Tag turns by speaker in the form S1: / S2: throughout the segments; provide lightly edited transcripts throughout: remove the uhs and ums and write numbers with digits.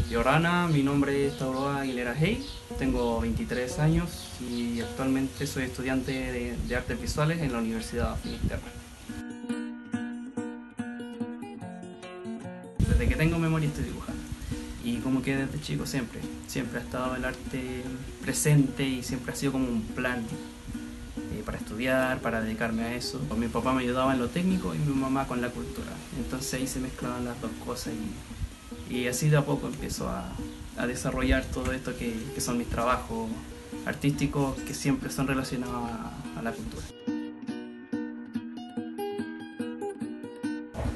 S1: Yorana, mi nombre es Tauroa Aguilera Hey, tengo 23 años y actualmente soy estudiante de artes visuales en la Universidad Finisterra. Desde que tengo memoria estoy dibujando y como que desde chico siempre ha estado el arte presente y siempre ha sido como un plan para estudiar, para dedicarme a eso. Mi papá me ayudaba en lo técnico y mi mamá con la cultura, entonces ahí se mezclaban las dos cosas y así de a poco empiezo a desarrollar todo esto que son mis trabajos artísticos que siempre son relacionados a la cultura.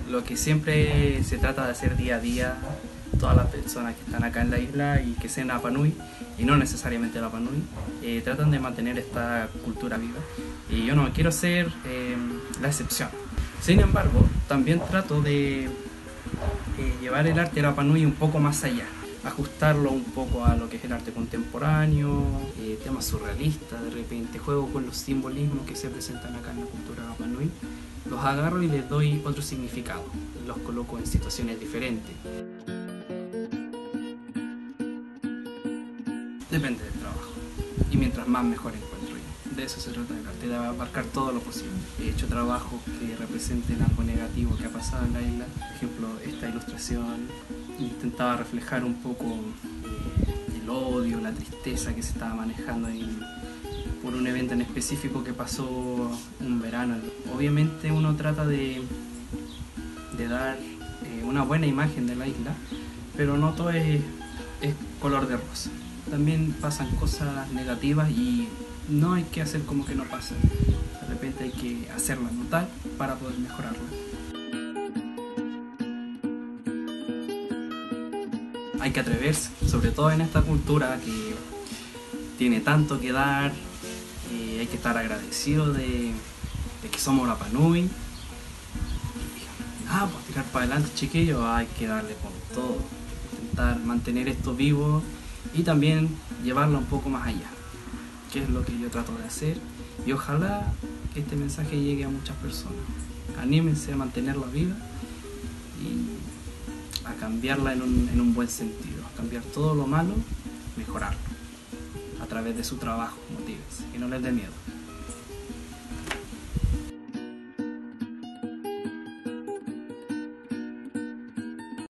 S1: Lo que siempre se trata de hacer día a día todas las personas que están acá en la isla y que sean Rapa Nui, y no necesariamente Rapa Nui, tratan de mantener esta cultura viva. Y yo no quiero ser la excepción. Sin embargo, también trato de llevar el arte Rapa Nui un poco más allá, ajustarlo un poco a lo que es el arte contemporáneo, temas surrealistas, de repente juego con los simbolismos que se presentan acá en la cultura Rapa Nui, los agarro y les doy otro significado, los coloco en situaciones diferentes. Depende del trabajo, y mientras más mejor encuentro yo. De eso se trata el arte, de abarcar todo lo posible. He hecho trabajos que representen algo negativo que ha pasado en la isla. Por ejemplo, esta ilustración intentaba reflejar un poco el odio, la tristeza que se estaba manejando por un evento en específico que pasó un verano. Obviamente uno trata de dar una buena imagen de la isla, pero no todo es color de rosa. También pasan cosas negativas y no hay que hacer como que no pasan. De repente hay que hacerlas notar para poder mejorarlas. Hay que atreverse, sobre todo en esta cultura que tiene tanto que dar. Hay que estar agradecido de que somos Rapa Nui. Y nada, pues tirar para adelante, chiquillos, hay que darle con todo. Intentar mantener esto vivo y también llevarlo un poco más allá, que es lo que yo trato de hacer, y ojalá que este mensaje llegue a muchas personas. Anímense a mantenerla viva y a cambiarla en un buen sentido, a cambiar todo lo malo, mejorarlo a través de su trabajo. Motívense, que no les dé miedo.